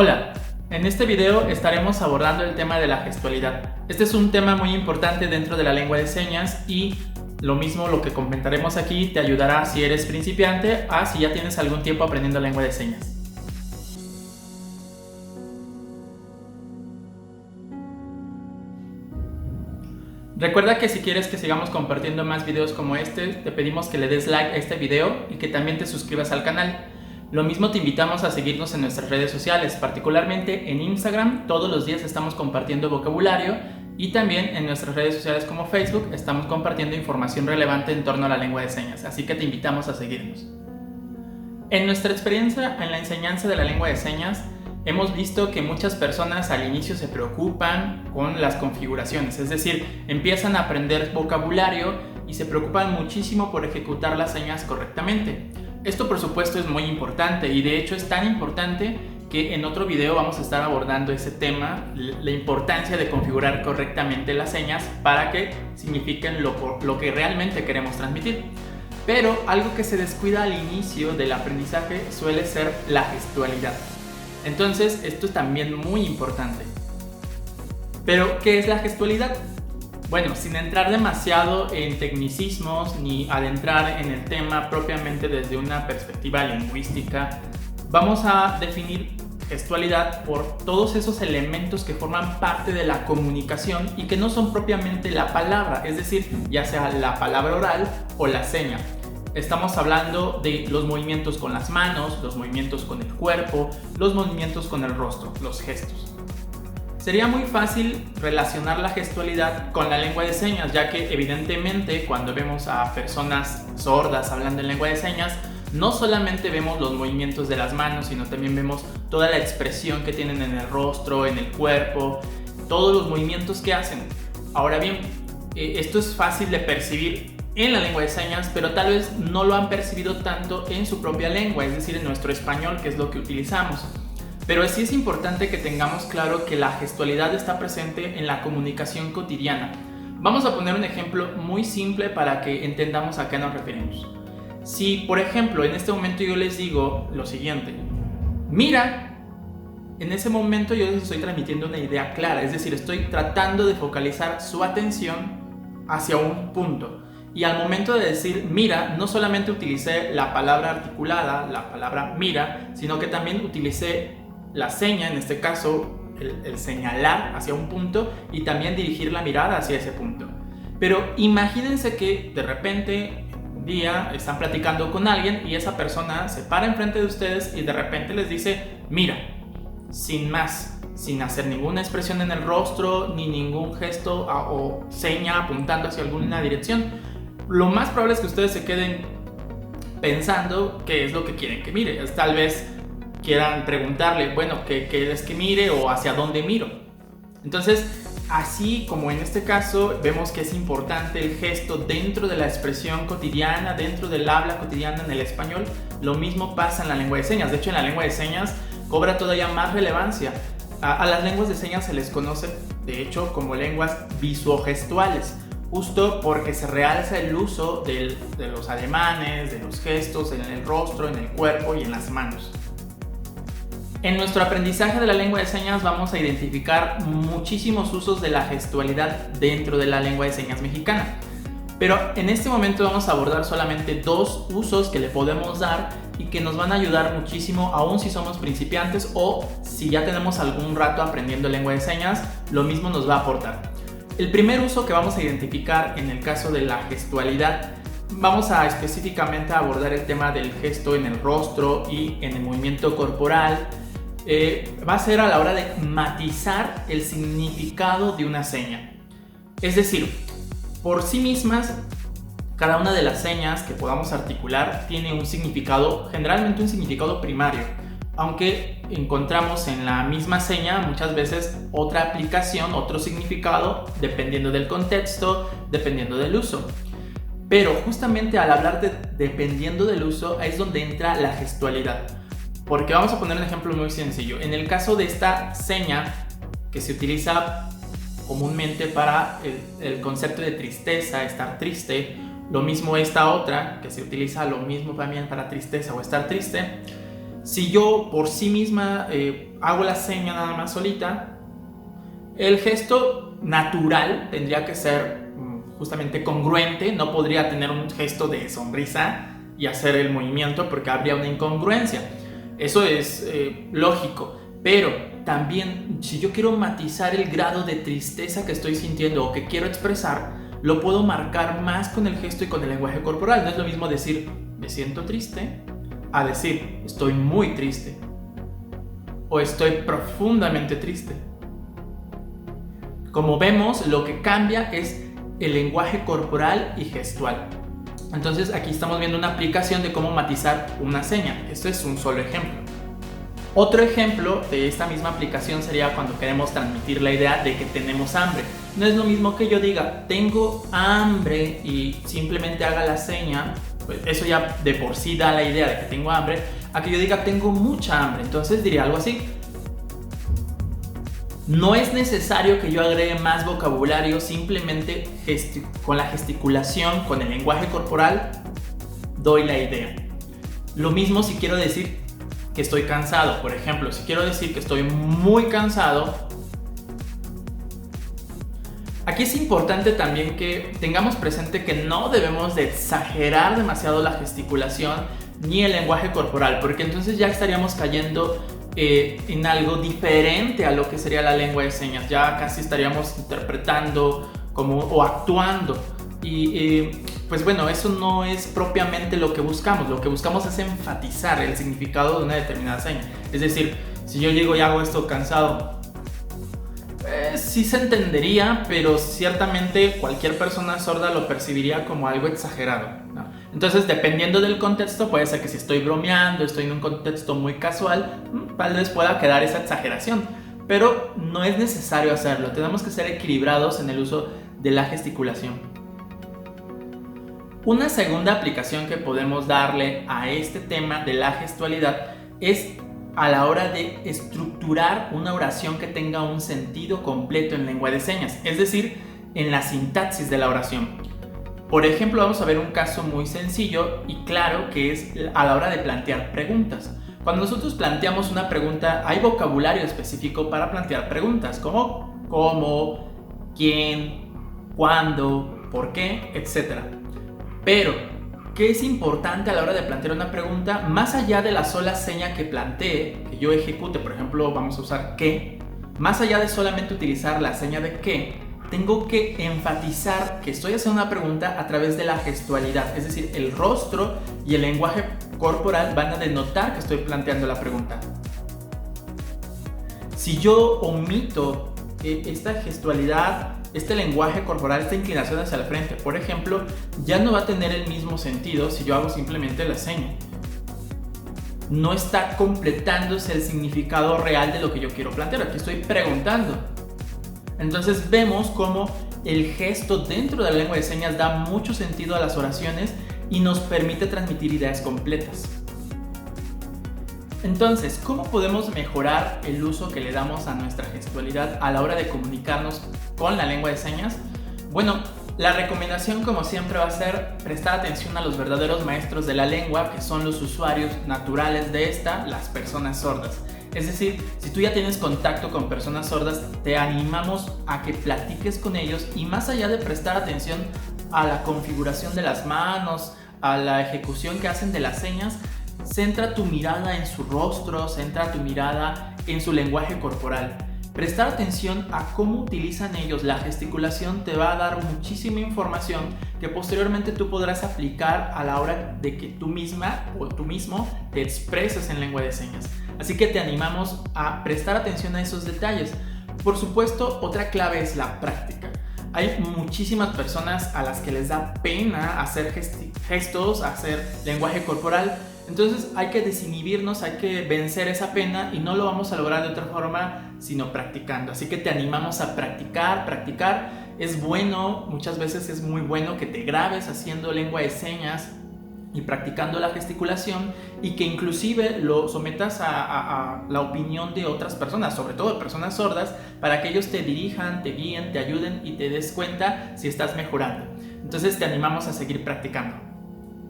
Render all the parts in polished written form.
Hola, en este video estaremos abordando el tema de la gestualidad. Este es un tema muy importante dentro de la lengua de señas y lo que comentaremos aquí te ayudará si eres principiante a si ya tienes algún tiempo aprendiendo lengua de señas. Recuerda que si quieres que sigamos compartiendo más videos como este, te pedimos que le des like a este video y que también te suscribas al canal. Lo mismo te invitamos a seguirnos en nuestras redes sociales, particularmente en Instagram. Todos los días estamos compartiendo vocabulario y también en nuestras redes sociales como Facebook estamos compartiendo información relevante en torno a la lengua de señas, así que te invitamos a seguirnos. En nuestra experiencia en la enseñanza de la lengua de señas, hemos visto que muchas personas al inicio se preocupan con las configuraciones, es decir, empiezan a aprender vocabulario y se preocupan muchísimo por ejecutar las señas correctamente. Esto por supuesto es muy importante y de hecho es tan importante que en otro video vamos a estar abordando ese tema, la importancia de configurar correctamente las señas para que signifiquen lo que realmente queremos transmitir. Pero algo que se descuida al inicio del aprendizaje suele ser la gestualidad. Entonces esto es también muy importante. Pero, ¿qué es la gestualidad? Bueno, sin entrar demasiado en tecnicismos ni adentrar en el tema propiamente desde una perspectiva lingüística, vamos a definir gestualidad por todos esos elementos que forman parte de la comunicación y que no son propiamente la palabra, es decir, ya sea la palabra oral o la seña. Estamos hablando de los movimientos con las manos, los movimientos con el cuerpo, los movimientos con el rostro, los gestos. Sería muy fácil relacionar la gestualidad con la lengua de señas, ya que evidentemente cuando vemos a personas sordas hablando en lengua de señas, no solamente vemos los movimientos de las manos, sino también vemos toda la expresión que tienen en el rostro, en el cuerpo, todos los movimientos que hacen. Ahora bien, esto es fácil de percibir en la lengua de señas, pero tal vez no lo han percibido tanto en su propia lengua, es decir, en nuestro español, que es lo que utilizamos. Pero sí es importante que tengamos claro que la gestualidad está presente en la comunicación cotidiana. Vamos a poner un ejemplo muy simple para que entendamos a qué nos referimos. Si, por ejemplo, en este momento yo les digo lo siguiente: mira, en ese momento yo les estoy transmitiendo una idea clara, es decir, estoy tratando de focalizar su atención hacia un punto. Y al momento de decir mira, no solamente utilicé la palabra articulada, la palabra mira, sino que también utilicé la seña, en este caso el señalar hacia un punto y también dirigir la mirada hacia ese punto. Pero imagínense que de repente un día están platicando con alguien y esa persona se para enfrente de ustedes y de repente les dice mira, sin más, sin hacer ninguna expresión en el rostro ni ningún gesto o seña apuntando hacia alguna dirección. Lo más probable es que ustedes se queden pensando qué es lo que quieren que mire. Tal vez quieran preguntarle, bueno, ¿qué es que mire o hacia dónde miro? Entonces, así como en este caso, vemos que es importante el gesto dentro de la expresión cotidiana, dentro del habla cotidiana en el español. Lo mismo pasa en la lengua de señas. De hecho, en la lengua de señas cobra todavía más relevancia. A las lenguas de señas se les conoce, de hecho, como lenguas visuogestuales, justo porque se realza el uso de los ademanes, de los gestos en el rostro, en el cuerpo y en las manos. En nuestro aprendizaje de la lengua de señas vamos a identificar muchísimos usos de la gestualidad dentro de la lengua de señas mexicana. Pero en este momento vamos a abordar solamente dos usos que le podemos dar y que nos van a ayudar muchísimo, aun si somos principiantes o si ya tenemos algún rato aprendiendo lengua de señas, lo mismo nos va a aportar. El primer uso que vamos a identificar en el caso de la gestualidad, vamos a específicamente abordar el tema del gesto en el rostro y en el movimiento corporal. Va a ser a la hora de matizar el significado de una seña. Es decir, por sí mismas, cada una de las señas que podamos articular tiene un significado, generalmente un significado primario, aunque encontramos en la misma seña muchas veces otra aplicación, otro significado, dependiendo del contexto, dependiendo del uso. Pero justamente al hablar de dependiendo del uso es donde entra la gestualidad. Porque vamos a poner un ejemplo muy sencillo. En el caso de esta seña que se utiliza comúnmente para el concepto de tristeza, estar triste, lo mismo esta otra que se utiliza lo mismo también para tristeza o estar triste. Si yo por sí misma hago la seña nada más solita, el gesto natural tendría que ser justamente congruente. No podría tener un gesto de sonrisa y hacer el movimiento porque habría una incongruencia. Eso es lógico, pero también si yo quiero matizar el grado de tristeza que estoy sintiendo o que quiero expresar, lo puedo marcar más con el gesto y con el lenguaje corporal. No es lo mismo decir me siento triste a decir estoy muy triste o estoy profundamente triste. Como vemos, lo que cambia es el lenguaje corporal y gestual. Entonces aquí estamos viendo una aplicación de cómo matizar una seña. Esto es un solo ejemplo. Otro ejemplo de esta misma aplicación sería cuando queremos transmitir la idea de que tenemos hambre. No es lo mismo que yo diga tengo hambre y simplemente haga la seña, pues eso ya de por sí da la idea de que tengo hambre, a que yo diga tengo mucha hambre. Entonces diría algo así: no es necesario que yo agregue más vocabulario, simplemente con la gesticulación, con el lenguaje corporal, doy la idea. Lo mismo si quiero decir que estoy cansado. Por ejemplo, si quiero decir que estoy muy cansado, aquí es importante también que tengamos presente que no debemos de exagerar demasiado la gesticulación ni el lenguaje corporal, porque entonces ya estaríamos cayendo en algo diferente a lo que sería la lengua de señas. Ya casi estaríamos interpretando o actuando y pues bueno, eso no es propiamente lo que buscamos. Lo que buscamos es enfatizar el significado de una determinada seña. Es decir, si yo llego y hago esto cansado, sí se entendería, pero ciertamente cualquier persona sorda lo percibiría como algo exagerado, ¿no? Entonces, dependiendo del contexto, puede ser que si estoy bromeando, estoy en un contexto muy casual, tal vez pueda quedar esa exageración, pero no es necesario hacerlo. Tenemos que ser equilibrados en el uso de la gesticulación. Una segunda aplicación que podemos darle a este tema de la gestualidad es a la hora de estructurar una oración que tenga un sentido completo en lengua de señas, es decir, en la sintaxis de la oración. Por ejemplo, vamos a ver un caso muy sencillo y claro, que es a la hora de plantear preguntas. Cuando nosotros planteamos una pregunta, hay vocabulario específico para plantear preguntas, como cómo, quién, cuándo, por qué, etc. Pero, ¿qué es importante a la hora de plantear una pregunta? Más allá de la sola seña que plantee, que yo ejecute, por ejemplo, vamos a usar qué, más allá de solamente utilizar la seña de qué, tengo que enfatizar que estoy haciendo una pregunta a través de la gestualidad, es decir, el rostro y el lenguaje corporal van a denotar que estoy planteando la pregunta. Si yo omito esta gestualidad, este lenguaje corporal, esta inclinación hacia el frente, por ejemplo, ya no va a tener el mismo sentido si yo hago simplemente la seña. No está completándose el significado real de lo que yo quiero plantear. Aquí estoy preguntando. Entonces vemos cómo el gesto dentro de la lengua de señas da mucho sentido a las oraciones y nos permite transmitir ideas completas. Entonces, ¿cómo podemos mejorar el uso que le damos a nuestra gestualidad a la hora de comunicarnos con la lengua de señas? Bueno, la recomendación, como siempre, va a ser prestar atención a los verdaderos maestros de la lengua, que son los usuarios naturales de esta, las personas sordas. Es decir, si tú ya tienes contacto con personas sordas, te animamos a que platiques con ellos y más allá de prestar atención a la configuración de las manos, a la ejecución que hacen de las señas, centra tu mirada en su rostro, centra tu mirada en su lenguaje corporal. Prestar atención a cómo utilizan ellos la gesticulación te va a dar muchísima información que posteriormente tú podrás aplicar a la hora de que tú misma o tú mismo te expreses en lengua de señas. Así que te animamos a prestar atención a esos detalles. Por supuesto, otra clave es la práctica. Hay muchísimas personas a las que les da pena hacer gestos, hacer lenguaje corporal. Entonces hay que desinhibirnos, hay que vencer esa pena y no lo vamos a lograr de otra forma sino practicando. Así que te animamos a practicar. Es bueno, muchas veces es muy bueno que te grabes haciendo lengua de señas y practicando la gesticulación y que inclusive lo sometas a la opinión de otras personas, sobre todo de personas sordas, para que ellos te dirijan, te guíen, te ayuden y te des cuenta si estás mejorando. Entonces te animamos a seguir practicando.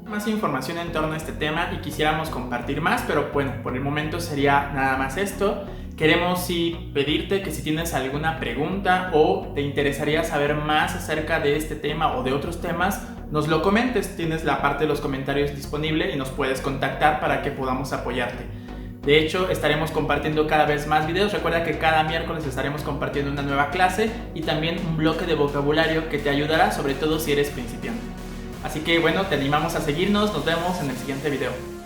Más información en torno a este tema y quisiéramos compartir más, pero bueno, por el momento sería nada más esto. Queremos sí pedirte que si tienes alguna pregunta o te interesaría saber más acerca de este tema o de otros temas, nos lo comentes. Tienes la parte de los comentarios disponible y nos puedes contactar para que podamos apoyarte. De hecho, estaremos compartiendo cada vez más videos. Recuerda que cada miércoles estaremos compartiendo una nueva clase y también un bloque de vocabulario que te ayudará, sobre todo si eres principiante. Así que bueno, te animamos a seguirnos. Nos vemos en el siguiente video.